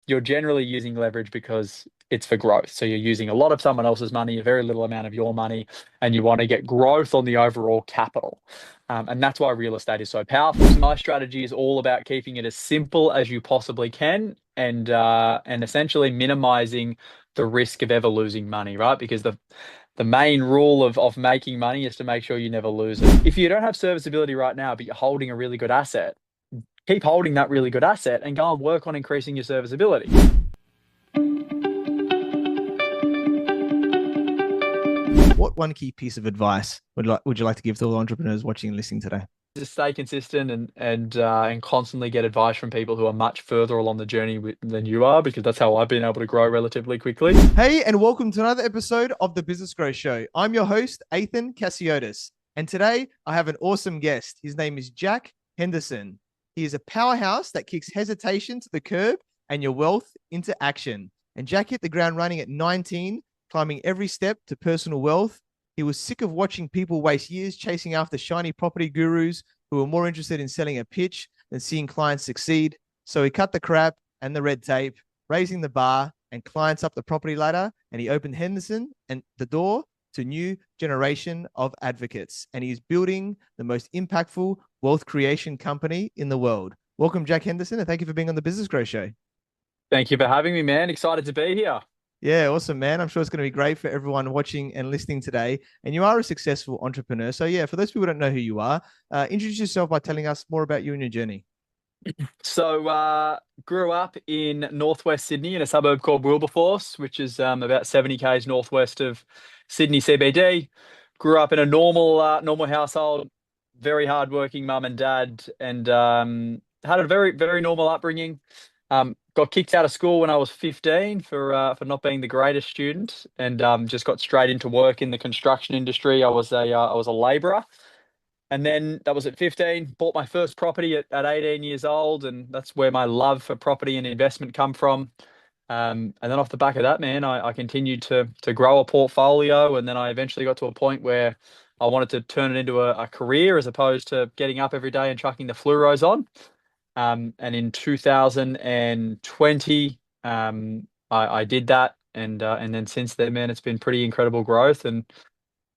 you're generally using leverage because it's for growth. So you're using a lot of someone else's money, a very little amount of your money, and you want to get growth on the overall capital. And that's why real estate is so powerful. So my strategy is all about keeping it as simple as you possibly can, and essentially minimizing the risk of ever losing money, right? Because the main rule of making money is to make sure you never lose it. If you don't have serviceability right now, but you're holding a really good asset, keep holding that really good asset and go and work on increasing your serviceability. What one key piece of advice would you like to give to all entrepreneurs watching and listening today? Just stay consistent and constantly get advice from people who are much further along the journey than you are, because that's how I've been able to grow relatively quickly. Hey, and welcome to another episode of the Business Growth Show. I'm your host, Athin Cassiotis, and today I have an awesome guest. His name is Jack Henderson. He is a powerhouse that kicks hesitation to the curb and your wealth into action. And Jack hit the ground running at 19, climbing every step to personal wealth. He was sick of watching people waste years chasing after shiny property gurus who were more interested in selling a pitch than seeing clients succeed. So he cut the crap and the red tape, raising the bar and clients up the property ladder, and he opened Henderson and the door to new generation of advocates. And he's building the most impactful wealth creation company in the world. Welcome, Jack Henderson, and thank you for being on the Business Growth Show. Thank you for having me, man. Excited to be here. Yeah, awesome, man. I'm sure it's going to be great for everyone watching and listening today. And you are a successful entrepreneur. So, yeah, for those people who don't know who you are, introduce yourself by telling us more about you and your journey. So, grew up in northwest Sydney in a suburb called Wilberforce, which is about 70 k's northwest of Sydney CBD. Grew up in a normal household, very hardworking mum and dad, and had a very, very normal upbringing. Got kicked out of school when I was 15 for not being the greatest student, and just got straight into work in the construction industry. I was a labourer, and then that was at 15. Bought my first property at 18 years old, and that's where my love for property and investment come from. And then off the back of that, man, I continued to grow a portfolio, and then I eventually got to a point where I wanted to turn it into a career as opposed to getting up every day and chucking the fluoros on. And in 2020, I did that, and then since then, man, it's been pretty incredible growth. And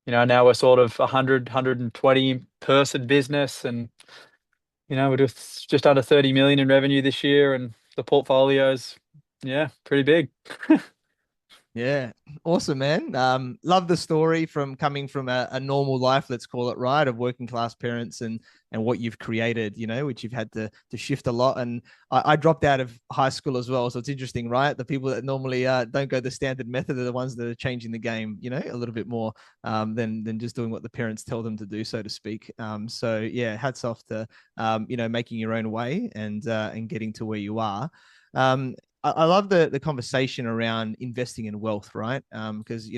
now we're sort of 120 person business, and we're just under 30 million in revenue this year, and the portfolio's pretty big. Yeah, awesome, man. Love the story from coming from a normal life, let's call it, right, of working class parents and what you've created, which you've had to shift a lot. And I dropped out of high school as well, so it's interesting, right? The people that normally don't go the standard method are the ones that are changing the game, a little bit more than just doing what the parents tell them to do, so to speak. So yeah, hats off to making your own way and getting to where you are. I love the conversation around investing in wealth, right? Because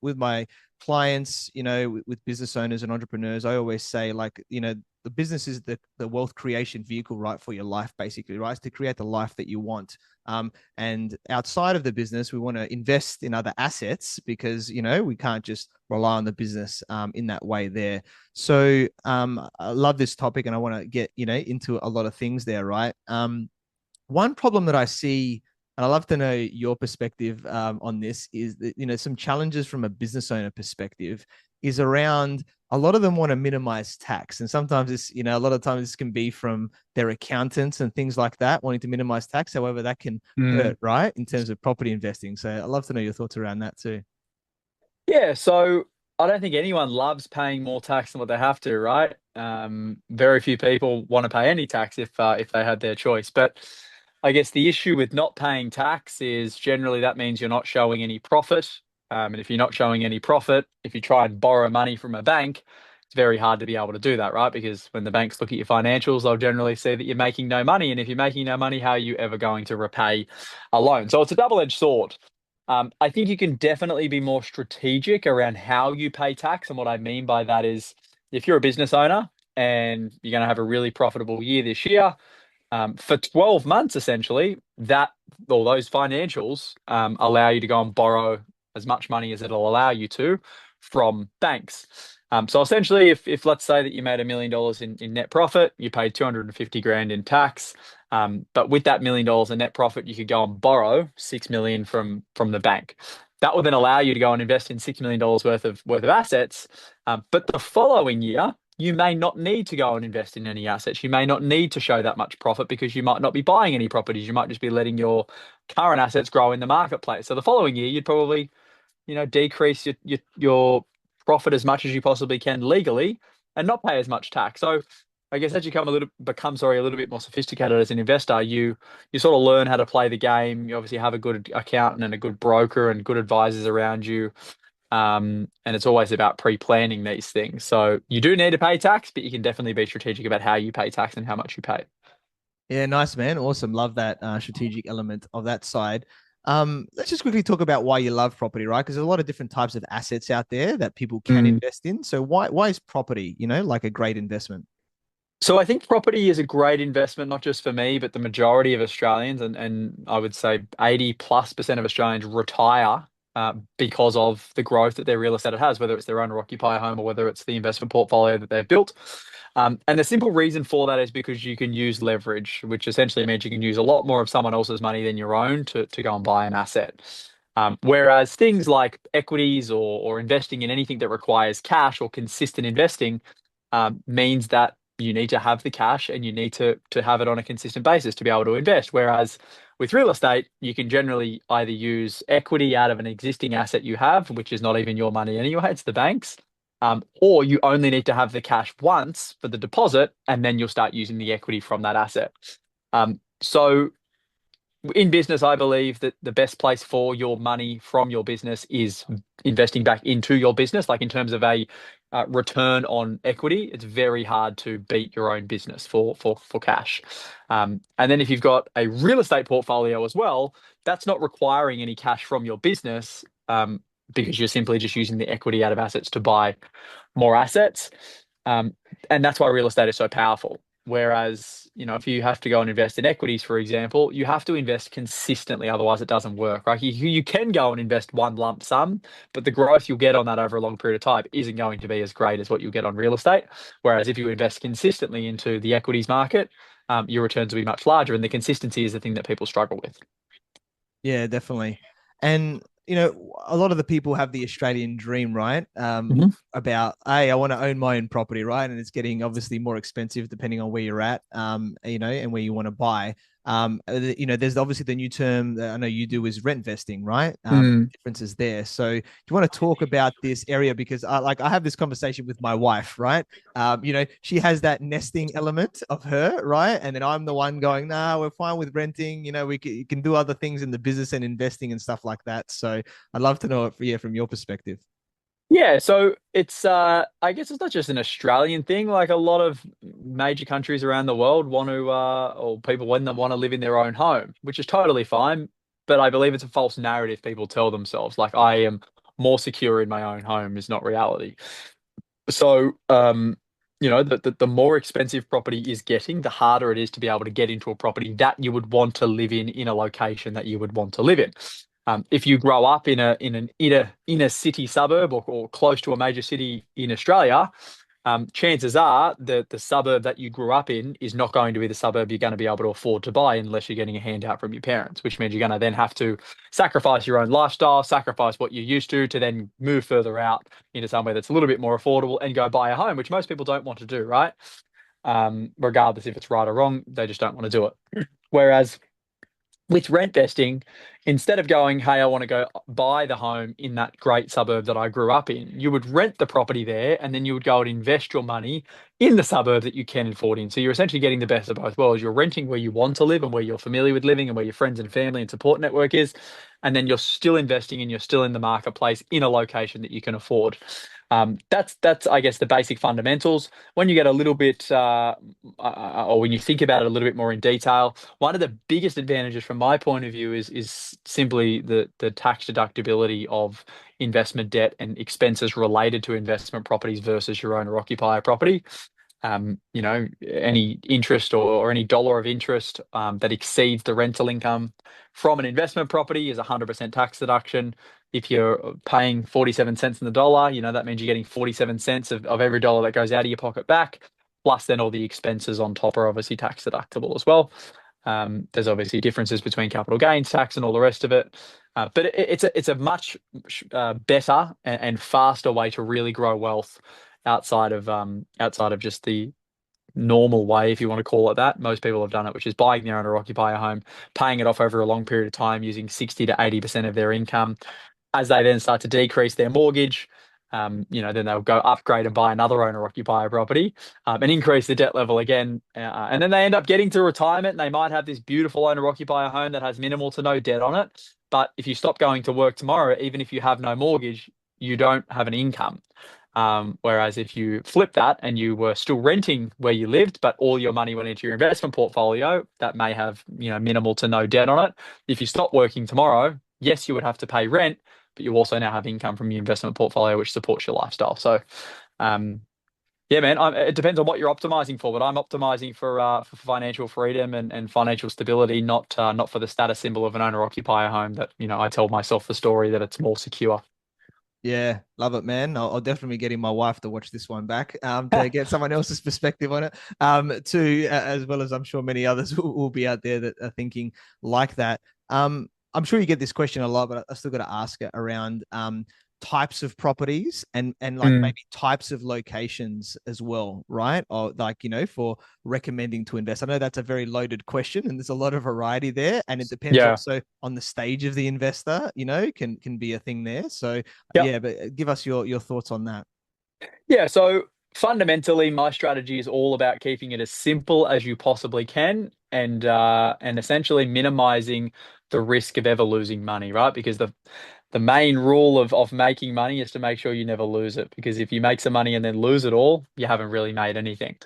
with my clients, with business owners and entrepreneurs, I always say, like, the business is the wealth creation vehicle, right, for your life, basically, right? It's to create the life that you want. And outside of the business, we want to invest in other assets because we can't just rely on the business in that way there. So I love this topic, and I want to get into a lot of things there, right? One problem that I see, and I'd love to know your perspective on this, is that, some challenges from a business owner perspective is around a lot of them want to minimize tax. And sometimes it's, a lot of times this can be from their accountants and things like that, wanting to minimize tax. However, that can hurt, right, in terms of property investing. So I'd love to know your thoughts around that too. Yeah, so I don't think anyone loves paying more tax than what they have to, right? Very few people want to pay any tax if they had their choice. But I guess the issue with not paying tax is generally that means you're not showing any profit. And if you're not showing any profit, if you try and borrow money from a bank, it's very hard to be able to do that, right? Because when the banks look at your financials, they'll generally see that you're making no money. And if you're making no money, how are you ever going to repay a loan? So it's a double-edged sword. I think you can definitely be more strategic around how you pay tax. And what I mean by that is, if you're a business owner and you're going to have a really profitable year this year, for 12 months, essentially, those financials allow you to go and borrow as much money as it'll allow you to from banks. So essentially, if let's say that you made $1 million in net profit, you paid 250 grand in tax, But with that $1 million in net profit, you could go and borrow 6 million from the bank. That will then allow you to go and invest in $6 million worth of assets. But the following year, you may not need to go and invest in any assets. You may not need to show that much profit because you might not be buying any properties. You might just be letting your current assets grow in the marketplace. So the following year, you'd probably, decrease your profit as much as you possibly can legally and not pay as much tax. So I guess as you become a little bit more sophisticated as an investor, you sort of learn how to play the game. You obviously have a good accountant and a good broker and good advisors around you. And it's always about pre-planning these things. So you do need to pay tax, but you can definitely be strategic about how you pay tax and how much you pay. Yeah, nice, man. Awesome. Love that strategic element of that side. Let's just quickly talk about why you love property, right? Because there's a lot of different types of assets out there that people can Mm. invest in. So why is property, like a great investment? So I think property is a great investment, not just for me, but the majority of Australians, and I would say 80+% of Australians retire because of the growth that their real estate has, whether it's their owner occupier home or whether it's the investment portfolio that they've built. And the simple reason for that is because you can use leverage, which essentially means you can use a lot more of someone else's money than your own to go and buy an asset. Whereas things like equities or investing in anything that requires cash or consistent investing means that you need to have the cash and you need to have it on a consistent basis to be able to invest. Whereas with real estate, you can generally either use equity out of an existing asset you have, which is not even your money anyway, it's the bank's, or you only need to have the cash once for the deposit, and then you'll start using the equity from that asset. So in business, I believe that the best place for your money from your business is investing back into your business, like in terms of a return on equity. It's very hard to beat your own business for cash. And then if you've got a real estate portfolio as well, that's not requiring any cash from your business because you're simply just using the equity out of assets to buy more assets. Um, and that's why real estate is so powerful. Whereas, if you have to go and invest in equities, for example, you have to invest consistently, otherwise it doesn't work, right? You can go and invest one lump sum, but the growth you'll get on that over a long period of time isn't going to be as great as what you'll get on real estate. Whereas if you invest consistently into the equities market, your returns will be much larger, and the consistency is the thing that people struggle with. Yeah, definitely. And a lot of the people have the Australian dream, right? Mhm. About, hey, I want to own my own property, right? And it's getting obviously more expensive depending on where you're at, and where you want to buy. There's obviously the new term that I know you do is rent vesting, right? Mm. Differences there. So do you want to talk about this area? Because I have this conversation with my wife, right? She has that nesting element of her, right? And then I'm the one going, nah, we're fine with renting. You can do other things in the business and investing and stuff like that. So I'd love to know it, yeah, from your perspective. Yeah, so it's I guess it's not just an Australian thing. Like a lot of major countries around the world want to or people when they want to live in their own home, which is totally fine. But I believe it's a false narrative people tell themselves. Like I am more secure in my own home is not reality. So the more expensive property is getting, the harder it is to be able to get into a property that you would want to live in a location that you would want to live in. If you grow up in an inner city suburb or close to a major city in Australia, chances are the suburb that you grew up in is not going to be the suburb you're going to be able to afford to buy unless you're getting a handout from your parents, which means you're going to then have to sacrifice your own lifestyle, sacrifice what you're used to then move further out into somewhere that's a little bit more affordable and go buy a home, which most people don't want to do, right? Regardless if it's right or wrong, they just don't want to do it. Whereas with rent vesting, instead of going, hey, I want to go buy the home in that great suburb that I grew up in, you would rent the property there and then you would go and invest your money in the suburb that you can afford in. So you're essentially getting the best of both worlds. You're renting where you want to live and where you're familiar with living and where your friends and family and support network is. And then you're still investing and you're still in the marketplace in a location that you can afford. That's I guess the basic fundamentals. When you get a little bit, or when you think about it a little bit more in detail, one of the biggest advantages from my point of view is simply the tax deductibility of investment debt and expenses related to investment properties versus your owner occupier property. Any interest or any dollar of interest that exceeds the rental income from an investment property is 100% tax deduction. If you're paying 47 cents in the dollar, that means you're getting 47 cents of every dollar that goes out of your pocket back, plus then all the expenses on top are obviously tax deductible as well. There's obviously differences between capital gains tax and all the rest of it. But it's a much better and faster way to really grow wealth outside of just the normal way, if you want to call it that. Most people have done it, which is buying their owner occupier home, paying it off over a long period of time, using 60 to 80% of their income. As they then start to decrease their mortgage, then they'll go upgrade and buy another owner occupier property, and increase the debt level again. And then they end up getting to retirement and they might have this beautiful owner occupier home that has minimal to no debt on it. But if you stop going to work tomorrow, even if you have no mortgage, you don't have an income. Whereas if you flip that and you were still renting where you lived, but all your money went into your investment portfolio, that may have, minimal to no debt on it. If you stop working tomorrow, yes, you would have to pay rent, but you also now have income from your investment portfolio, which supports your lifestyle. So, yeah, man, it depends on what you're optimizing for, but I'm optimizing for financial freedom and financial stability, not for the status symbol of an owner occupier home that, I tell myself the story that it's more secure. Yeah, love it, man. I'll definitely be getting my wife to watch this one back to get someone else's perspective on it. Too, as well as I'm sure many others will be out there that are thinking like that. I'm sure you get this question a lot, but I still got to ask it around types of properties and like Mm, maybe types of locations as well, right? Or like, for recommending to invest. I know that's a very loaded question and there's a lot of variety there. And it depends yeah. also on the stage of the investor, can be a thing there. So Yep. yeah, but give us your thoughts on that. Yeah, so fundamentally, my strategy is all about keeping it as simple as you possibly can, and essentially minimizing the risk of ever losing money, right? Because the main rule of making money is to make sure you never lose it. Because if you make some money and then lose it all, you haven't really made anything.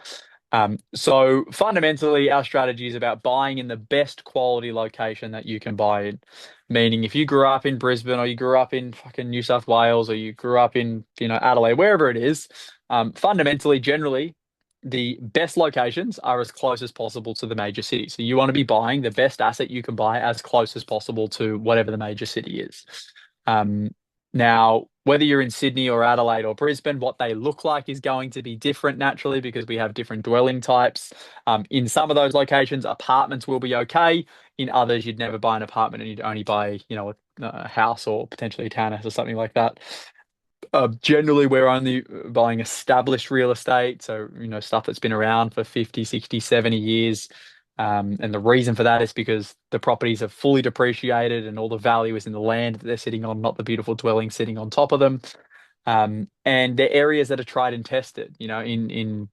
So fundamentally, our strategy is about buying in the best quality location that you can buy in. Meaning, if you grew up in Brisbane or you grew up in fucking New South Wales or you grew up in, Adelaide, wherever it is, fundamentally, generally, the best locations are as close as possible to the major city. So you want to be buying the best asset you can buy as close as possible to whatever the major city is. Um, Now, whether you're in Sydney or Adelaide or Brisbane, what they look like is going to be different naturally because we have different dwelling types. In some of those locations, apartments will be okay. In others, you'd never buy an apartment and you'd only buy, a house or potentially a townhouse or something like that. Generally, we're only buying established real estate, so stuff that's been around for 50, 60, 70 years. And the reason for that is because the properties are fully depreciated and all the value is in the land that they're sitting on, not the beautiful dwelling sitting on top of them. And they're areas that are tried and tested. In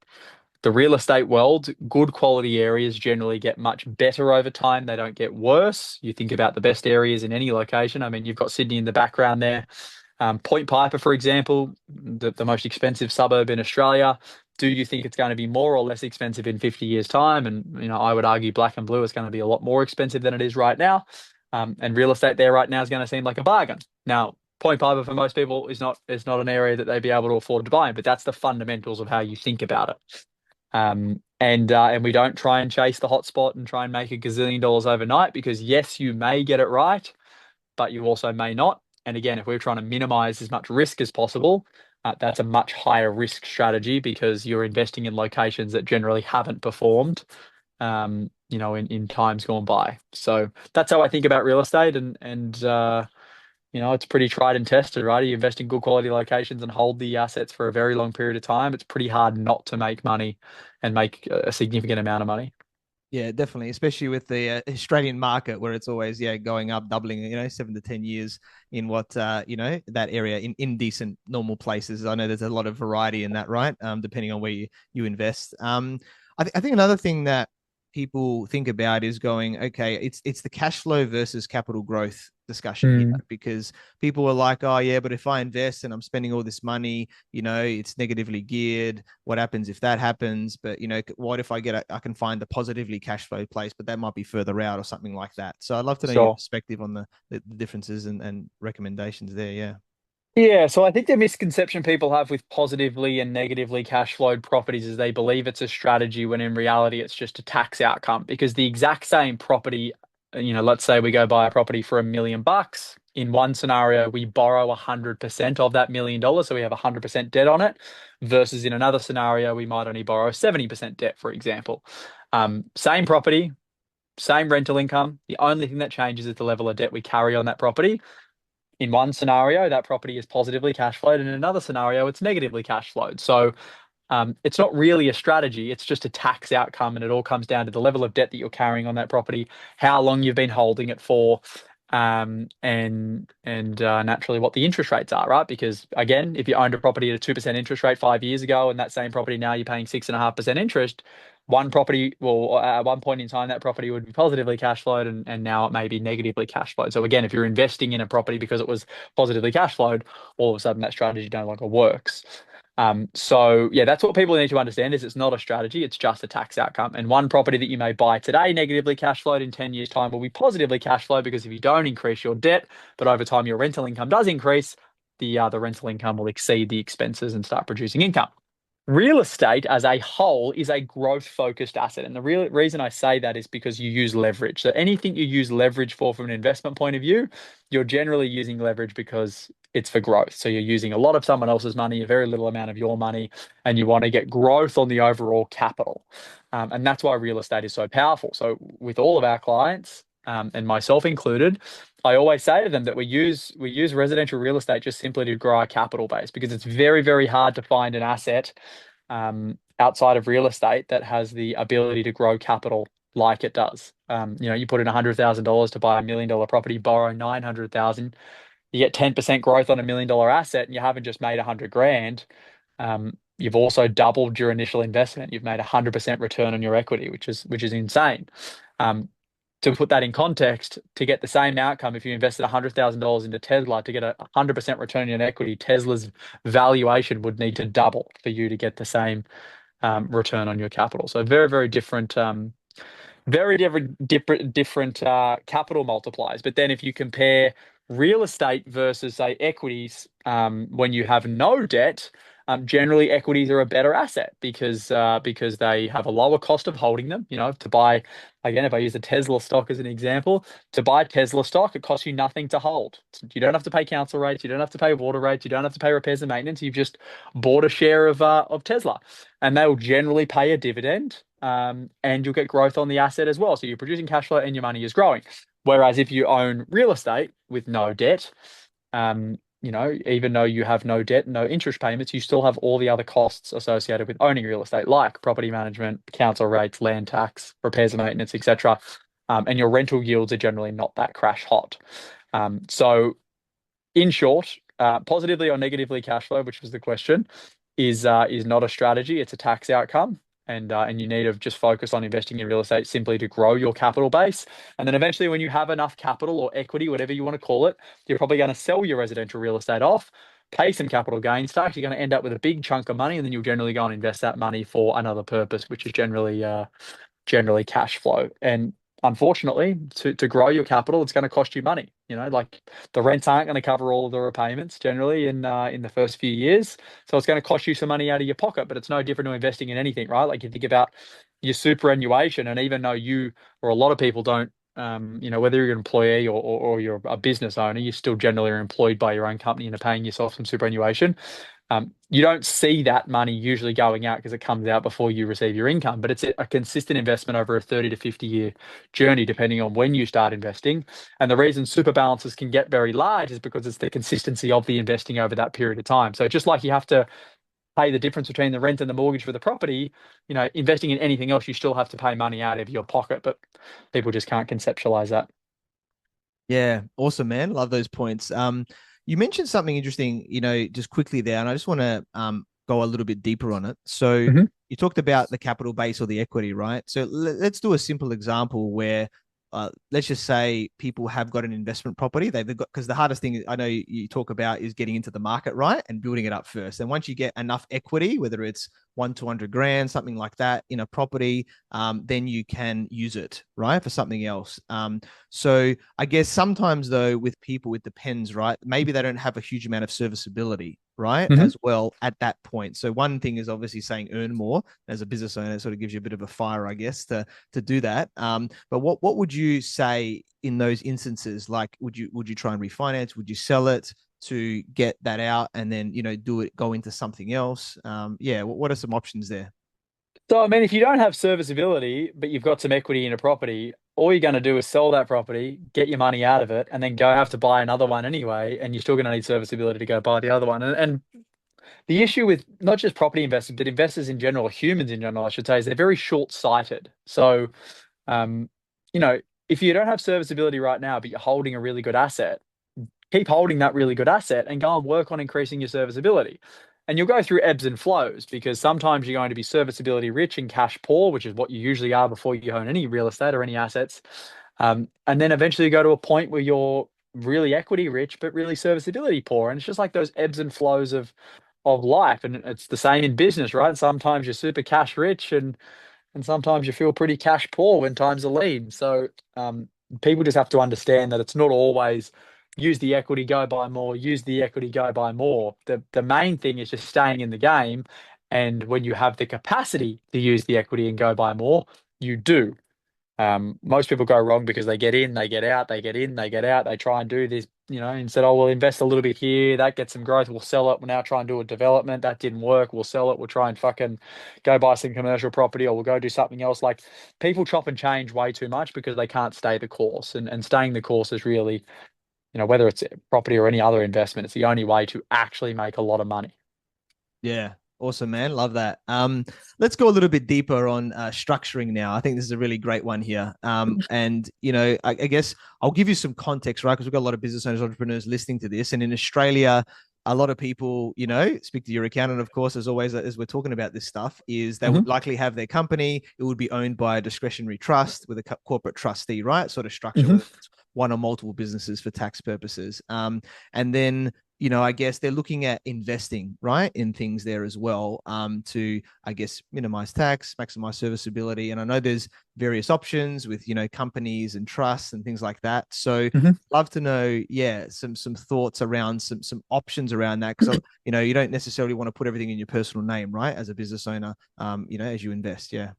the real estate world, good quality areas generally get much better over time. They don't get worse. You think about the best areas in any location. I mean, you've got Sydney in the background there. Point Piper, for example, the most expensive suburb in Australia. Do you think it's going to be more or less expensive in 50 years' time? And, I would argue Black and Blue is going to be a lot more expensive than it is right now. And real estate there right now is going to seem like a bargain. Now, Point Piper for most people is not an area that they'd be able to afford to buy in, but that's the fundamentals of how you think about it. And we don't try and chase the hotspot and try and make a gazillion dollars overnight because yes, you may get it right, but you also may not. And again, if we're trying to minimize as much risk as possible, that's a much higher risk strategy because you're investing in locations that generally haven't performed, in times gone by. So that's how I think about real estate, and it's pretty tried and tested, right? You invest in good quality locations and hold the assets for a very long period of time. It's pretty hard not to make money and make a significant amount of money. Yeah, definitely, especially with the Australian market where it's always going up, doubling, 7 to 10 years in what that area in decent normal places. I know there's a lot of variety in that, right? Depending on where you invest. I think another thing that people think about is going, okay, it's the cash flow versus capital growth discussion here Mm, because people are like, oh yeah, but if I invest and I'm spending all this money, it's negatively geared. What happens if that happens? But what if I can find a positively cash flow place, but that might be further out or something like that. So I'd love to know your sure. perspective on the differences and recommendations there. Yeah. Yeah, so I think the misconception people have with positively and negatively cash flowed properties is they believe it's a strategy when in reality it's just a tax outcome because the exact same property, let's say we go buy a property for $1 million. In one scenario, we borrow 100% of that $1 million, so we have 100% debt on it, versus in another scenario, we might only borrow 70% debt, for example. Same property, same rental income. The only thing that changes is the level of debt we carry on that property. In one scenario, that property is positively cash flowed, and in another scenario, it's negatively cash flowed. So it's not really a strategy. It's just a tax outcome, and it all comes down to the level of debt that you're carrying on that property, how long you've been holding it for, and naturally what the interest rates are, right? Because again, if you owned a property at a 2% interest rate 5 years ago, and that same property now you're paying 6.5% interest, one property, well, at one point in time, that property would be positively cash flowed, and now it may be negatively cash flowed. So again, if you're investing in a property because it was positively cash flowed, all of a sudden that strategy no longer works. So yeah, that's what people need to understand is it's not a strategy, it's just a tax outcome. And one property that you may buy today negatively cash flowed in 10 years time will be positively cash flowed, because if you don't increase your debt, but over time your rental income does increase, the rental income will exceed the expenses and start producing income. Real estate as a whole is a growth focused asset. And the real reason I say that is because you use leverage. So anything you use leverage for from an investment point of view, you're generally using leverage because it's for growth. So you're using a lot of someone else's money, a very little amount of your money, and you want to get growth on the overall capital. And that's why real estate is so powerful. So with all of our clients, and myself included, I always say to them that we use residential real estate just simply to grow our capital base, because it's very, very hard to find an asset outside of real estate that has the ability to grow capital like it does. You put in $100,000 to buy $1 million property, borrow 900,000, you get 10% growth on $1 million asset, and you haven't just made 100 grand. You've also doubled your initial investment. You've made 100% return on your equity, which is insane. To put that in context, to get the same outcome, if you invested $100,000 into Tesla, to get a 100% return on equity, Tesla's valuation would need to double for you to get the same return on your capital. So very, very different, different capital multipliers. But then if you compare real estate versus, say, equities, when you have no debt, generally equities are a better asset because they have a lower cost of holding them. To buy, again, if I use the Tesla stock as an example, to buy Tesla stock, it costs you nothing to hold. You don't have to pay council rates, you don't have to pay water rates, you don't have to pay repairs and maintenance. You've just bought a share of Tesla, and they will generally pay a dividend, and you'll get growth on the asset as well. So you're producing cash flow and your money is growing. Whereas if you own real estate with no debt, even though you have no debt, no interest payments, you still have all the other costs associated with owning real estate, like property management, council rates, land tax, repairs and maintenance, etc. And your rental yields are generally not that crash hot. So in short, positively or negatively cash flow, which was the question, is not a strategy. It's a tax outcome. And you need to just focus on investing in real estate simply to grow your capital base. And then eventually, when you have enough capital or equity, whatever you want to call it, you're probably going to sell your residential real estate off, pay some capital gains tax. You're going to end up with a big chunk of money, and then you'll generally go and invest that money for another purpose, which is generally cash flow. And unfortunately, to grow your capital, it's going to cost you money. Like the rents aren't going to cover all of the repayments generally in the first few years. So it's going to cost you some money out of your pocket, but it's no different to investing in anything, right? Like you think about your superannuation, and even though you or a lot of people don't, whether you're an employee or you're a business owner, you still generally are employed by your own company and are paying yourself some superannuation. You don't see that money usually going out because it comes out before you receive your income, but it's a consistent investment over a 30 to 50 year journey, depending on when you start investing. And the reason super balances can get very large is because it's the consistency of the investing over that period of time. So just like you have to pay the difference between the rent and the mortgage for the property, investing in anything else, you still have to pay money out of your pocket, but people just can't conceptualize that. Yeah, awesome, man. Love those points. You mentioned something interesting, just quickly there, and I just want to go a little bit deeper on it. So Mhm. you talked about the capital base or the equity, right? So let's do a simple example where let's just say people have got an investment property. They've got, because the hardest thing I know you talk about is getting into the market, right? And building it up first. And once you get enough equity, whether it's 200 grand, something like that in a property, then you can use it, right? For something else. So I guess sometimes though, with people, it depends, right? Maybe they don't have a huge amount of serviceability, right? Mhm. As well at that point. So one thing is obviously saying earn more. As a business owner, it sort of gives you a bit of a fire, I guess, to do that. But what would you say in those instances? Like, would you try and refinance? Would you sell it to get that out and then go into something else? Yeah, what are some options there? So, I mean, if you don't have serviceability, but you've got some equity in a property, all you're going to do is sell that property, get your money out of it, and then go have to buy another one anyway, and you're still going to need serviceability to go buy the other one. And the issue with not just property investors, but investors in general, or humans in general, I should say, is they're very short-sighted. So, um, you know, if you don't have serviceability right now, but you're holding a really good asset, keep holding that really good asset and go and work on increasing your serviceability. And you'll go through ebbs and flows because sometimes you're going to be serviceability rich and cash poor, which is what you usually are before you own any real estate or any assets. And then eventually you go to a point where you're really equity rich, but really serviceability poor. And it's just like those ebbs and flows of life. And it's the same in business, right? Sometimes you're super cash rich and sometimes you feel pretty cash poor when times are lean. So people just have to understand that it's not always use the equity, go buy more, use the equity, go buy more. The main thing is just staying in the game. And when you have the capacity to use the equity and go buy more, you do. Most people go wrong because they get in, they get out, they get in, they get out. They try and do this, instead, oh, we'll invest a little bit here, that gets some growth, we'll sell it. We'll now try and do a development. That didn't work. We'll sell it. We'll try and fucking go buy some commercial property or we'll go do something else. Like people chop and change way too much because they can't stay the course. And staying the course is really, whether it's property or any other investment, it's the only way to actually make a lot of money. Yeah. Awesome, man. Love that. Let's go a little bit deeper on structuring now. I think this is a really great one here. And I guess I'll give you some context, right? Because we've got a lot of business owners, entrepreneurs listening to this. And in Australia, a lot of people, speak to your accountant, of course, as always, as we're talking about this stuff, is they would likely have their company. It would be owned by a discretionary trust with a corporate trustee, right? Sort of structure, Mm-hmm. whether it's one or multiple businesses for tax purposes. And then I guess they're looking at investing, right, in things there as well, to, I guess, minimize tax, maximize serviceability. And I know there's various options with, companies and trusts and things like that. So Mm-hmm. love to know, yeah, some thoughts around some options around that. Because, you don't necessarily want to put everything in your personal name, right, as a business owner, as you invest. Yeah.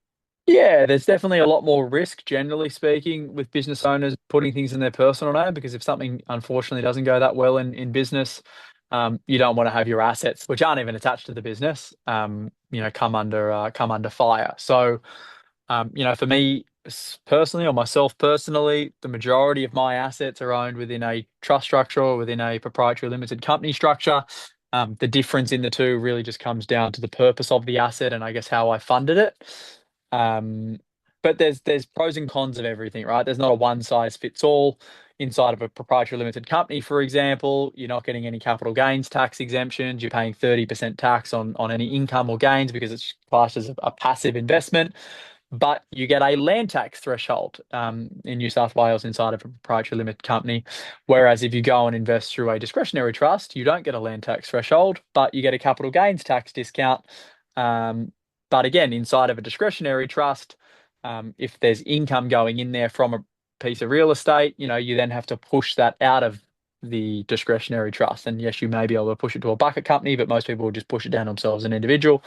Yeah, there's definitely a lot more risk, generally speaking, with business owners putting things in their personal name because if something unfortunately doesn't go that well in business, you don't want to have your assets, which aren't even attached to the business, come under fire. So, for me personally, or myself personally, the majority of my assets are owned within a trust structure or within a proprietary limited company structure. The difference in the two really just comes down to the purpose of the asset and I guess how I funded it. Um, but there's pros and cons of everything, right? There's not a one size fits all. Inside of a proprietary limited company, for example, you're not getting any capital gains tax exemptions. You're paying 30% tax on any income or gains because it's classed as a passive investment. But you get a land tax threshold in New South Wales inside of a proprietary limited company. Whereas if you go and invest through a discretionary trust, you don't get a land tax threshold, but you get a capital gains tax discount. Um, but again, inside of a discretionary trust, if there's income going in there from a piece of real estate, you then have to push that out of the discretionary trust. And yes, you may be able to push it to a bucket company, but most people will just push it down themselves as an individual.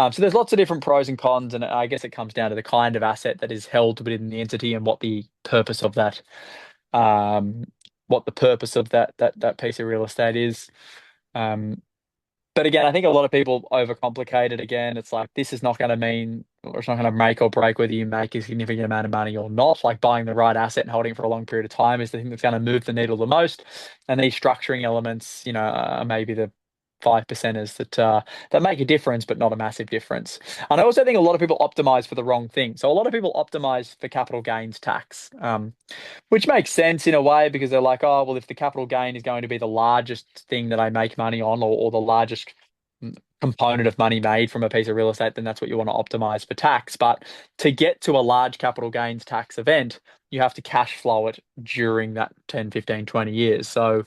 So there's lots of different pros and cons, and I guess it comes down to the kind of asset that is held within the entity and what the purpose of um, that piece of real estate is. Um, but again, I think a lot of people overcomplicate it. Again, it's like this is not going to mean, or it's not going to make or break whether you make a significant amount of money or not. Like buying the right asset and holding it for a long period of time is the thing that's going to move the needle the most. And these structuring elements, are maybe the 5%ers that make a difference, but not a massive difference. And I also think a lot of people optimize for the wrong thing. So a lot of people optimize for capital gains tax. Which makes sense in a way because they're like, oh, well, if the capital gain is going to be the largest thing that I make money on or the largest component of money made from a piece of real estate, then that's what you want to optimize for tax. But to get to a large capital gains tax event, you have to cash flow it during that 10, 15, 20 years. So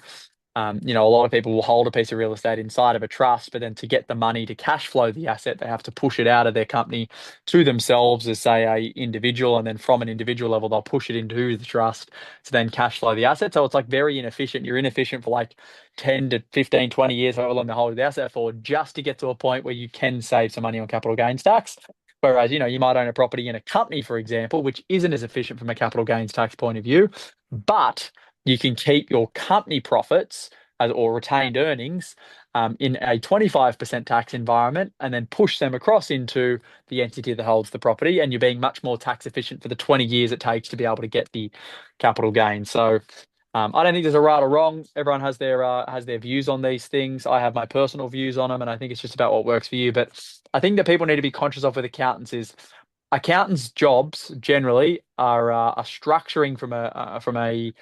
a lot of people will hold a piece of real estate inside of a trust, but then to get the money to cash flow the asset, they have to push it out of their company to themselves as, say, a individual, and then from an individual level, they'll push it into the trust to then cash flow the asset. So it's like very inefficient. You're inefficient for like 10 to 15, 20 years, however long they hold the asset for, just to get to a point where you can save some money on capital gains tax. Whereas, you might own a property in a company, for example, which isn't as efficient from a capital gains tax point of view, but you can keep your company profits or retained earnings in a 25% tax environment and then push them across into the entity that holds the property. And you're being much more tax efficient for the 20 years it takes to be able to get the capital gain. So I don't think there's a right or wrong. Everyone has their views on these things. I have my personal views on them, and I think it's just about what works for you. But I think that people need to be conscious of with accountants is accountants' jobs generally are structuring from a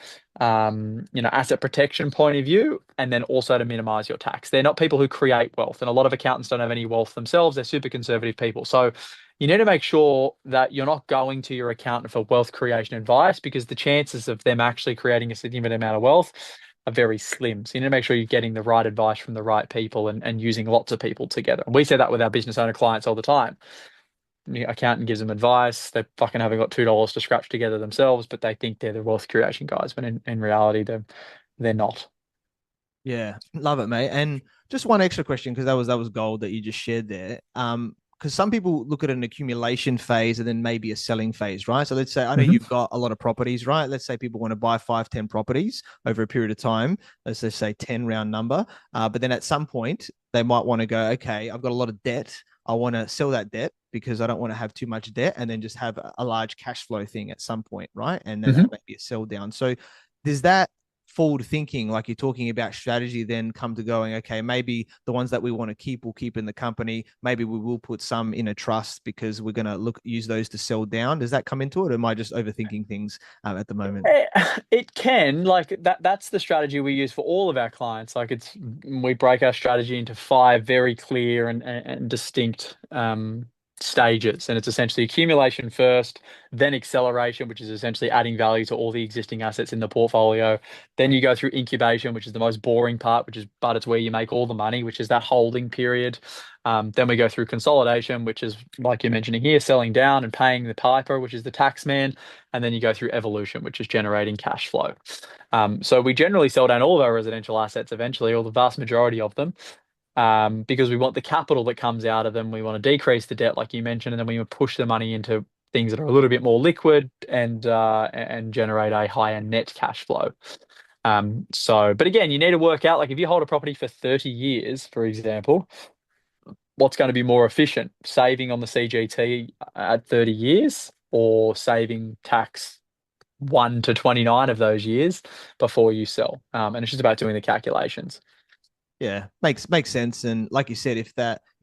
asset protection point of view, and then also to minimize your tax. They're not people who create wealth, and a lot of accountants don't have any wealth themselves. They're super conservative people. So you need to make sure that you're not going to your accountant for wealth creation advice because the chances of them actually creating a significant amount of wealth are very slim. So you need to make sure you're getting the right advice from the right people and using lots of people together. And we say that with our business owner clients all the time. The accountant gives them advice. They fucking haven't got $2 to scratch together themselves, but they think they're the wealth creation guys, when in reality they're not. Yeah, love it, mate. And just one extra question, because that was gold that you just shared there. Because some people look at an accumulation phase and then maybe a selling phase, right? So let's say I know Mhm. you've got a lot of properties, right? Let's say people want to buy 5, 10 properties over a period of time. Let's just say 10 round number. But then at some point they might want to go, okay, I've got a lot of debt. I want to sell that debt because I don't want to have too much debt, and then just have a large cash flow thing at some point, right? And then that Mhm. may be a sell down. So does that forward thinking, like you're talking about strategy, then come to going, okay, maybe the ones that we want to keep will keep in the company. Maybe we will put some in a trust because we're going to use those to sell down. Does that come into it? Or am I just overthinking things at the moment? It can, like that's the strategy we use for all of our clients. Like we break our strategy into five very clear and distinct stages. And it's essentially accumulation first, then acceleration, which is essentially adding value to all the existing assets in the portfolio. Then you go through incubation, which is the most boring part, but it's where you make all the money, which is that holding period. Then we go through consolidation, which is like you're mentioning here, selling down and paying the piper, which is the tax man. And then you go through evolution, which is generating cash flow. So we generally sell down all of our residential assets eventually, or the vast majority of them, because we want the capital that comes out of them. We want to decrease the debt, like you mentioned, and then we push the money into things that are a little bit more liquid and generate a higher net cash flow. But again, you need to work out, like if you hold a property for 30 years, for example, what's going to be more efficient, saving on the CGT at 30 years or saving tax 1 to 29 of those years before you sell. And it's just about doing the calculations. Yeah, makes sense. And like you said, if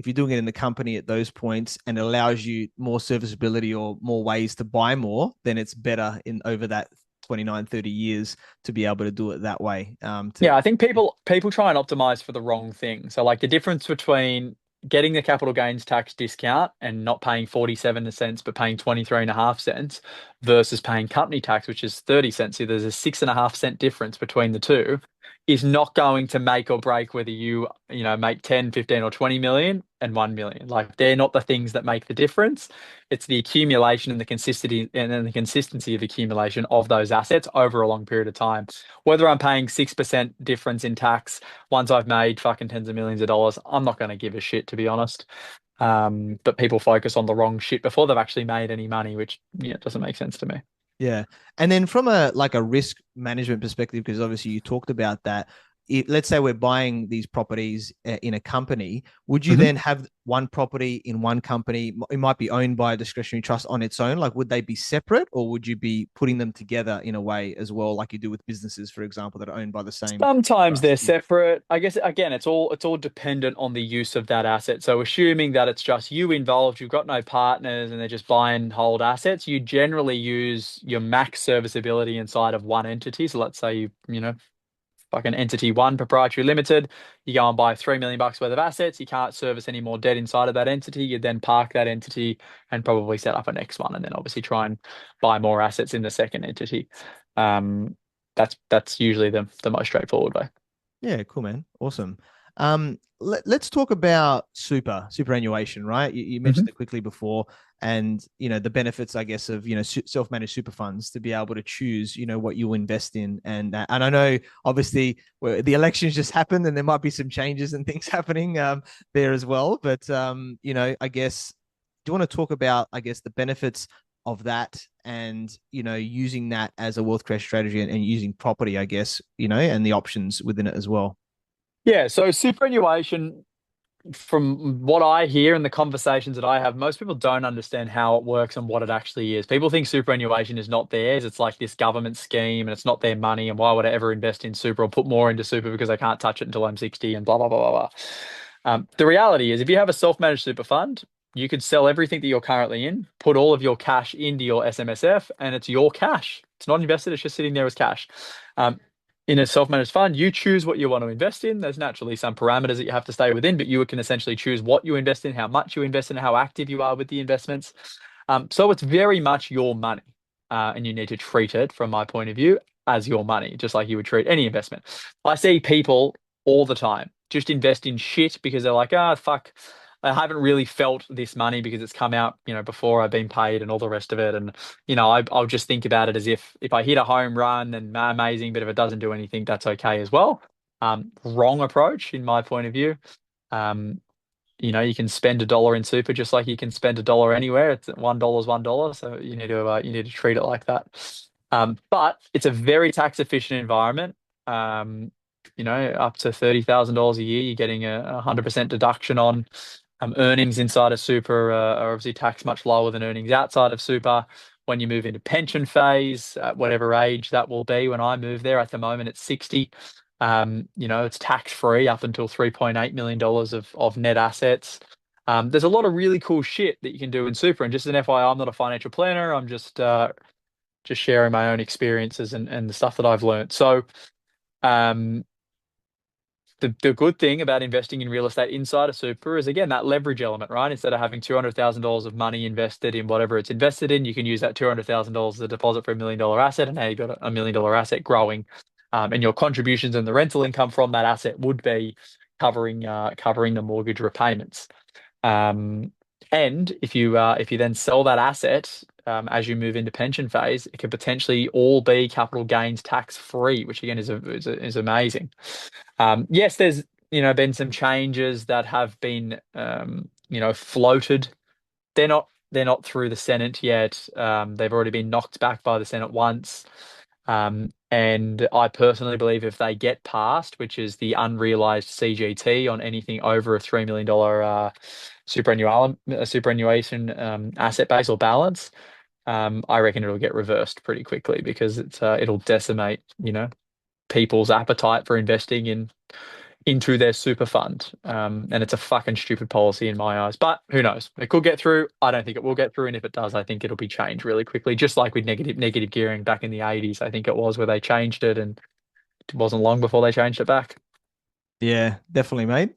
you're doing it in the company at those points and it allows you more serviceability or more ways to buy more, then it's better in over that 29, 30 years to be able to do it that way. To Yeah, I think people try and optimize for the wrong thing. So like the difference between getting the capital gains tax discount and not paying 47 cents but paying 23.5 cents versus paying company tax, which is 30 cents. So there's a 6.5 cent difference between the two, is not going to make or break whether you make 10, 15, or 20 million and 1 million. Like they're not the things that make the difference. It's the accumulation and the consistency of accumulation of those assets over a long period of time. Whether I'm paying 6% difference in tax once I've made fucking tens of millions of dollars, I'm not going to give a shit, to be honest. But people focus on the wrong shit before they've actually made any money, which doesn't make sense to me. Yeah. And then from a risk management perspective, because obviously you talked about that, let's say we're buying these properties in a company, would you Mhm. then have one property in one company? It might be owned by a discretionary trust on its own. Like, would they be separate, or would you be putting them together in a way as well, like you do with businesses, for example, that are owned by the same Sometimes they're trustee? separate. I guess again, it's all dependent on the use of that asset. So assuming that it's just you involved, you've got no partners, and they're just buy and hold assets, you generally use your max serviceability inside of one entity. So let's say you fucking entity one, proprietary limited, you go and buy 3 million bucks worth of assets. You can't service any more debt inside of that entity. You then park that entity and probably set up a next one, and then obviously try and buy more assets in the second entity. Um, that's usually the most straightforward way. Yeah, cool, man. Awesome. Let's talk about superannuation, right? You mentioned Mhm. it quickly before, and the benefits, I guess, of self-managed super funds to be able to choose, what you invest in, and I know obviously the elections just happened, and there might be some changes and things happening there as well. But I guess, do you want to talk about, I guess, the benefits of that, and using that as a wealth creation strategy, and using property, I guess, and the options within it as well? Yeah, so superannuation, from what I hear and the conversations that I have, most people don't understand how it works and what it actually is. People think superannuation is not theirs. It's like this government scheme and it's not their money. And why would I ever invest in super or put more into super because I can't touch it until I'm 60 and blah, blah, blah, blah, blah. The reality is, if you have a self-managed super fund, you could sell everything that you're currently in, put all of your cash into your SMSF, and it's your cash. It's not invested, it's just sitting there as cash. Um, in a self-managed fund, you choose what you want to invest in. There's naturally some parameters that you have to stay within, but you can essentially choose what you invest in, how much you invest in, how active you are with the investments. So it's very much your money, and you need to treat it, from my point of view, as your money, just like you would treat any investment. I see people all the time just invest in shit because they're like, ah, fuck, I haven't really felt this money because it's come out, before I've been paid and all the rest of it. And, I'll just think about it as if I hit a home run, then amazing. But if it doesn't do anything, that's okay as well. Wrong approach in my point of view. Um, you can spend $1 in super just like you can spend $1 anywhere. It's $1 is $1, so you need to treat it like that. But it's a very tax efficient environment. Um, up to $30,000 a year, you're getting a 100% deduction on earnings inside of super are obviously taxed much lower than earnings outside of super. When you move into pension phase, at whatever age that will be, when I move there, at the moment it's 60. It's tax free up until $3.8 million of net assets. There's a lot of really cool shit that you can do in super. And just as an FYI, I'm not a financial planner. I'm just sharing my own experiences and the stuff that I've learned. So, um, the good thing about investing in real estate inside a super is, again, that leverage element, right? Instead of having $200,000 of money invested in whatever it's invested in, you can use that $200,000 as a deposit for $1 million asset, and now you've got a $1 million asset growing, and your contributions and the rental income from that asset would be covering the mortgage repayments. Um, and if you then sell that asset, as you move into pension phase, it could potentially all be capital gains tax free, which again is amazing. Yes, there's been some changes that have been floated. They're not through the Senate yet. They've already been knocked back by the Senate once. And I personally believe if they get passed, which is the unrealized CGT on anything over a $3 million superannuation asset base or balance, I reckon it'll get reversed pretty quickly because it'll decimate, people's appetite for investing into their super fund. And it's a fucking stupid policy in my eyes. But who knows? It could get through. I don't think it will get through. And if it does, I think it'll be changed really quickly. Just like with negative gearing back in the 80s, I think it was, where they changed it, and it wasn't long before they changed it back. Yeah, definitely, mate.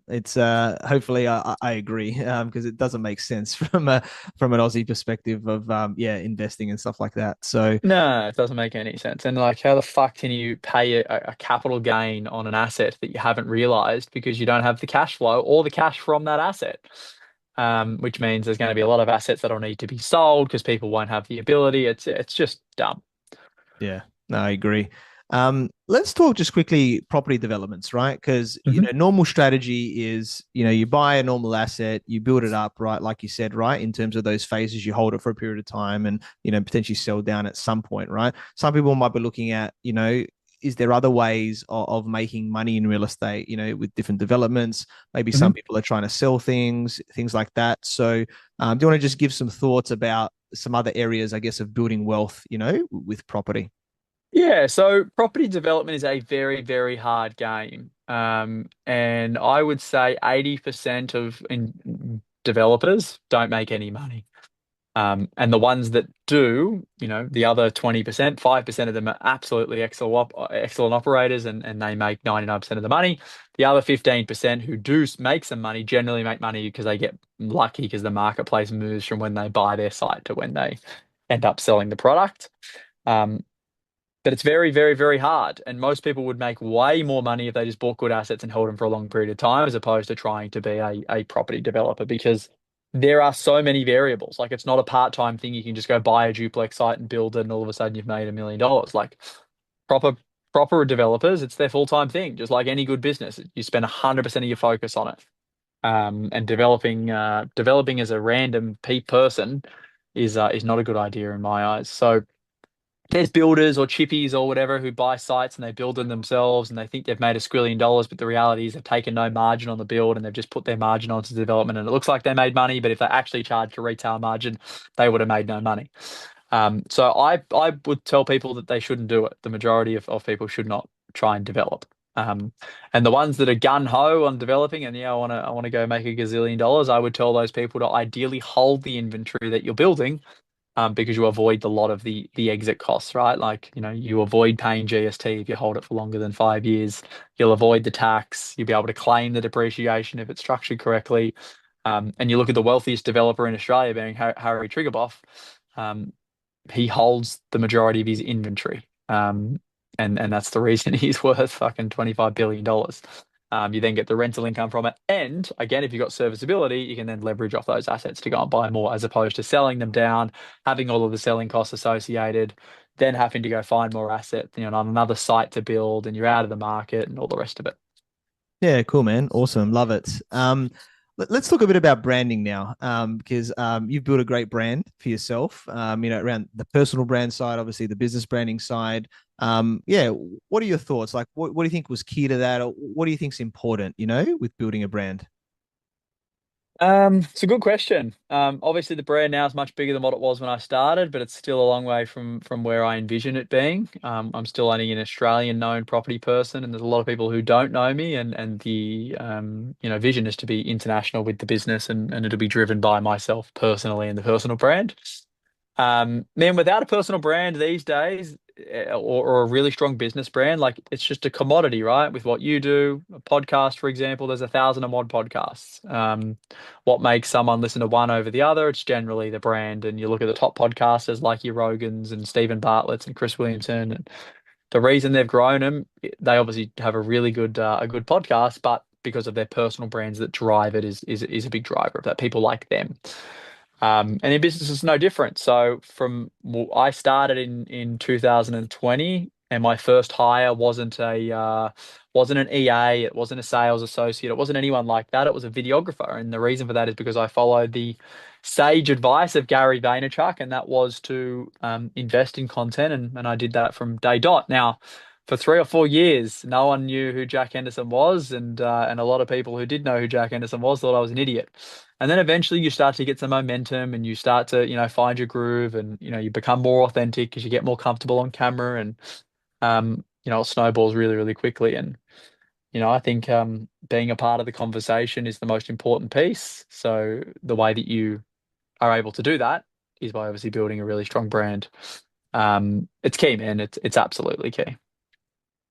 It's hopefully I agree because it doesn't make sense from an Aussie perspective of yeah, investing and stuff like that. So No, it doesn't make any sense. And like, how the fuck can you pay a capital gain on an asset that you haven't realized because you don't have the cash flow or the cash from that asset? Which means there's going to be a lot of assets that'll need to be sold because people won't have the ability. It's just dumb. yeah, no, I agree. Let's talk just quickly property developments, right? Because Mhm. normal strategy is you buy a normal asset, you build it up, right? Like you said, right? In terms of those phases, you hold it for a period of time, and potentially sell down at some point, right? Some people might be looking at is there other ways of making money in real estate, with different developments? Maybe some Mhm. people are trying to sell things like that. So, do you want to just give some thoughts about some other areas, I guess, of building wealth, with property? Yeah, so property development is a very, very hard game. And I would say 80% of developers don't make any money. And the ones that do, the other 20%, 5% of them are absolutely excellent operators, and they make 99% of the money. The other 15% who do make some money generally make money because they get lucky because the marketplace moves from when they buy their site to when they end up selling the product. Um, but it's very, very, very hard. And most people would make way more money if they just bought good assets and held them for a long period of time, as opposed to trying to be a property developer, because there are so many variables. Like, it's not a part-time thing. You can just go buy a duplex site and build it, and all of a sudden you've made $1 million. Like, proper proper developers, it's their full-time thing, just like any good business. You spend 100% of your focus on it. And developing as a random person is not a good idea in my eyes. So there's builders or chippies or whatever who buy sites and they build them themselves and they think they've made $1 squillion, but the reality is they've taken no margin on the build and they've just put their margin onto the development and it looks like they made money, but if they actually charged a retail margin, they would have made no money. So I would tell people that they shouldn't do it. The majority of people should not try and develop. Um, and the ones that are gun ho on developing and yeah, I want to go make $1 gazillion, I would tell those people to ideally hold the inventory that you're building, because you avoid a lot of the exit costs, right? Like, you avoid paying GST if you hold it for longer than 5 years. You'll avoid the tax. You'll be able to claim the depreciation if it's structured correctly. And you look at the wealthiest developer in Australia being Harry Triguboff. Um, he holds the majority of his inventory. And that's the reason he's worth fucking $25 billion. You then get the rental income from it. And again, if you've got serviceability, you can then leverage off those assets to go and buy more as opposed to selling them down, having all of the selling costs associated, then having to go find more asset, on another site to build, and you're out of the market and all the rest of it. Yeah, cool, man. Awesome. Love it. Let's talk a bit about branding now, because you've built a great brand for yourself, around the personal brand side, obviously the business branding side. Yeah, what are your thoughts? Like, what do you think was key to that? Or what do you think is important, with building a brand? It's a good question. Obviously the brand now is much bigger than what it was when I started, but it's still a long way from where I envision it being. I'm still only an Australian known property person, and there's a lot of people who don't know me, and the vision is to be international with the business, and it'll be driven by myself personally and the personal brand. Man, without a personal brand these days, or a really strong business brand, like it's just a commodity, right? With what you do, a podcast, for example, there's 1,000 and odd podcasts. What makes someone listen to one over the other? It's generally the brand. And you look at the top podcasters like your Rogans and Stephen Bartlett's and Chris Williamson, and the reason they've grown them, they obviously have a good podcast, but because of their personal brands that drive it is a big driver of that. People like them. And in business, it's no different. So I started in 2020, and my first hire wasn't an EA, it wasn't a sales associate, it wasn't anyone like that. It was a videographer, and the reason for that is because I followed the sage advice of Gary Vaynerchuk, and that was to invest in content, and I did that from day dot. Now, for 3 or 4 years, no one knew who Jack Henderson was, and a lot of people who did know who Jack Henderson was thought I was an idiot. And then eventually you start to get some momentum and you start to, find your groove and, you become more authentic because you get more comfortable on camera and, it snowballs really, really quickly. And, I think being a part of the conversation is the most important piece. So the way that you are able to do that is by obviously building a really strong brand. It's key, man. It's absolutely key.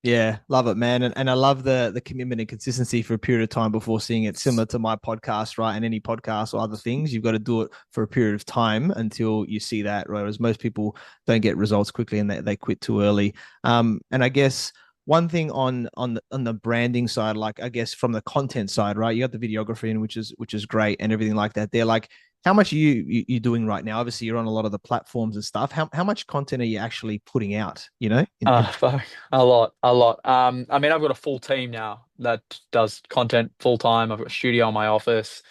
Yeah, love it, man. And I love the commitment and consistency for a period of time before seeing it, similar to my podcast, right? And any podcast or other things, you've got to do it for a period of time until you see that, right? Whereas most people don't get results quickly and they quit too early. And I guess one thing on the branding side, like I guess from the content side, right? You got the videography in, which is great and everything like that. They're like, how much are you doing right now? Obviously, you're on a lot of the platforms and stuff. How much content are you actually putting out? Fuck, a lot, a lot. I mean, I've got a full team now that does content full time. I've got a studio in my office,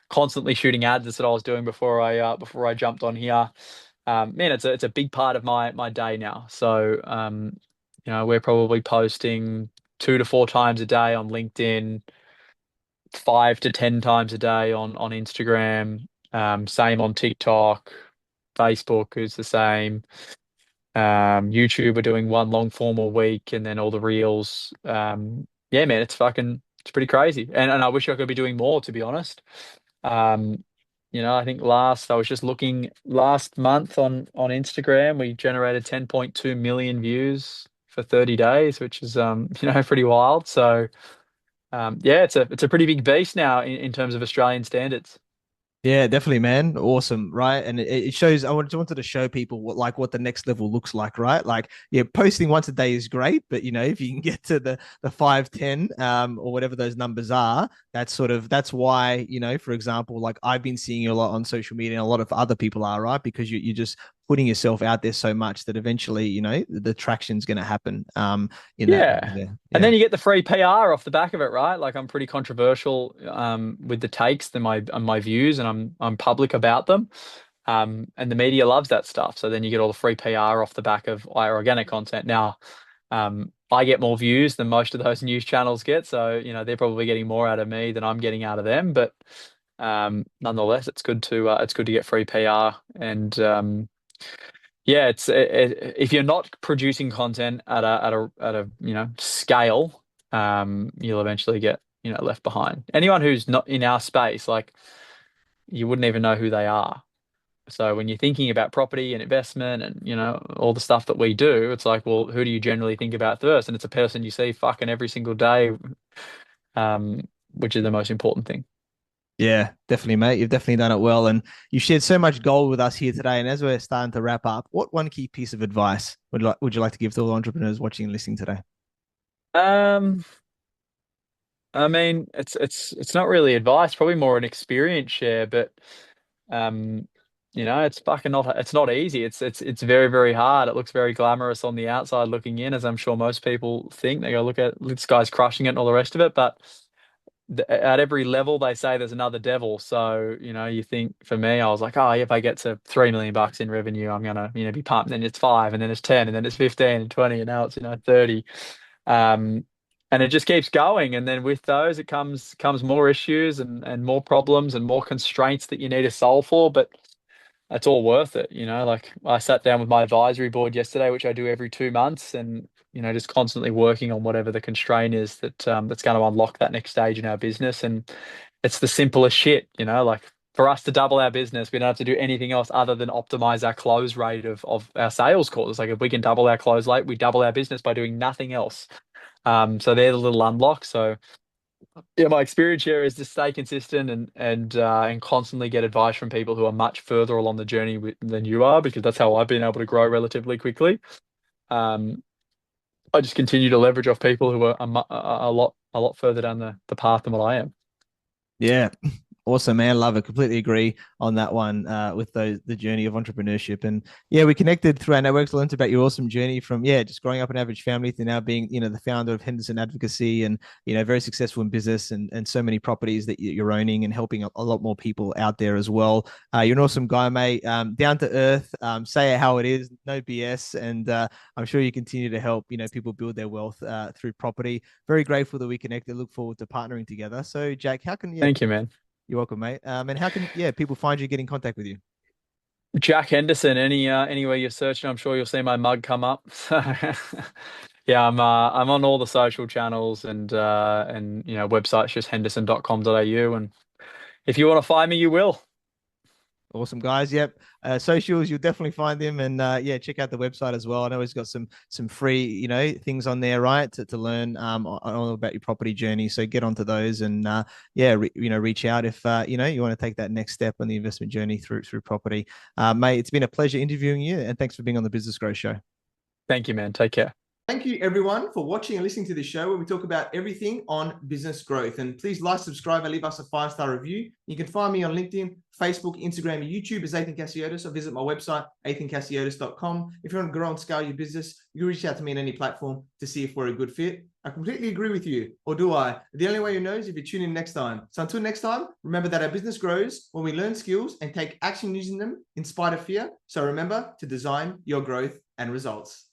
constantly shooting ads. That's what I was doing before I jumped on here. Man, it's a big part of my day now. So, we're probably posting 2 to 4 times a day on LinkedIn, 5 to 10 times a day on Instagram. Same on TikTok, Facebook is the same. YouTube are doing one long form a week and then all the reels. Yeah, man, it's pretty crazy. And I wish I could be doing more, to be honest. Um, I think I was just looking last month on Instagram, we generated 10.2 million views for 30 days, which is pretty wild. So yeah, it's a pretty big beast now in terms of Australian standards. Yeah, definitely, man. Awesome, right? And it shows. I wanted to show people what the next level looks like, right? Like, yeah, posting once a day is great, but if you can get to the 5, 10, or whatever those numbers are, that's why for example, like I've been seeing you a lot on social media, and a lot of other people are, right? Because you're just putting yourself out there so much that eventually, the traction's going to happen. In that, Yeah. And yeah. then you get the free PR off the back of it, right? Like I'm pretty controversial with the takes and my views, and I'm public about them. And the media loves that stuff. So then you get all the free PR off the back of our organic content. Now, I get more views than most of those news channels get. So, they're probably getting more out of me than I'm getting out of them. But nonetheless, it's good to get free PR. And yeah, if you're not producing content at a scale, you'll eventually get left behind. Anyone who's not in our space, like, you wouldn't even know who they are. So when you're thinking about property and investment and all the stuff that we do, it's like, well, who do you generally think about first? And it's a person you see fucking every single day, which is the most important thing. Yeah, definitely, mate. You've definitely done it well. And you shared so much gold with us here today. And as we're starting to wrap up, what one key piece of advice would you like to give to all entrepreneurs watching and listening today? Um, I mean, it's not really advice, probably more an experience share, but um, it's not easy. It's very, very hard. It looks very glamorous on the outside looking in, as I'm sure most people think. They go, look at this guy's crushing it and all the rest of it, but at every level they say there's another devil. So you think, for me, I was like, oh, if I get to 3 million bucks in revenue, I'm gonna be pumped. And then it's 5, and then it's 10, and then it's 15 and 20, and now it's 30. um and it just keeps going. And then with those, it comes more issues and more problems and more constraints that you need to solve for. But it's all worth it. Like, I sat down with my advisory board yesterday, which I do every 2 months, and just constantly working on whatever the constraint is that's going to unlock that next stage in our business. And it's the simplest shit. Like, for us to double our business, we don't have to do anything else other than optimize our close rate of our sales calls. Like, if we can double our close rate, we double our business by doing nothing else. So they're the little unlocks. So yeah, my experience here is to stay consistent and constantly get advice from people who are much further along the journey than you are, because that's how I've been able to grow relatively quickly. Um, I just continue to leverage off people who are a lot further down the path than what I am. Yeah. Awesome, man. Love it. Completely agree on that one with the journey of entrepreneurship. And yeah, we connected through our networks, learned about your awesome journey from, just growing up an average family to now being, the founder of Henderson Advocacy and, very successful in business and so many properties that you're owning and helping a lot more people out there as well. You're an awesome guy, mate. Down to earth, say it how it is, no BS. And I'm sure you continue to help, people build their wealth through property. Very grateful that we connected. Look forward to partnering together. So, Jack, how can, Thank you, man. you're welcome, mate. And how can people find you, get in contact with you? Jack Henderson, anywhere you're searching, I'm sure you'll see my mug come up. Yeah, I'm on all the social channels, and website's just henderson.com.au, and if you want to find me, you will. Awesome, guys. Yep. Socials, you'll definitely find him, and check out the website as well. I know he's got some free things on there, right, to learn all about your property journey. So get onto those, and reach out if you want to take that next step on the investment journey through property. Mate, it's been a pleasure interviewing you, and thanks for being on the Business Growth Show. Thank you, man. Take care. Thank you, everyone, for watching and listening to this show where we talk about everything on business growth. And please like, subscribe, and leave us a 5-star review. You can find me on LinkedIn, Facebook, Instagram, and YouTube as Athin Cassiotis, or visit my website, athincassiotis.com. If you want to grow and scale your business, you can reach out to me on any platform to see if we're a good fit. I completely agree with you, or do I? The only way you know is if you tune in next time. So until next time, remember that our business grows when we learn skills and take action using them in spite of fear. So remember to design your growth and results.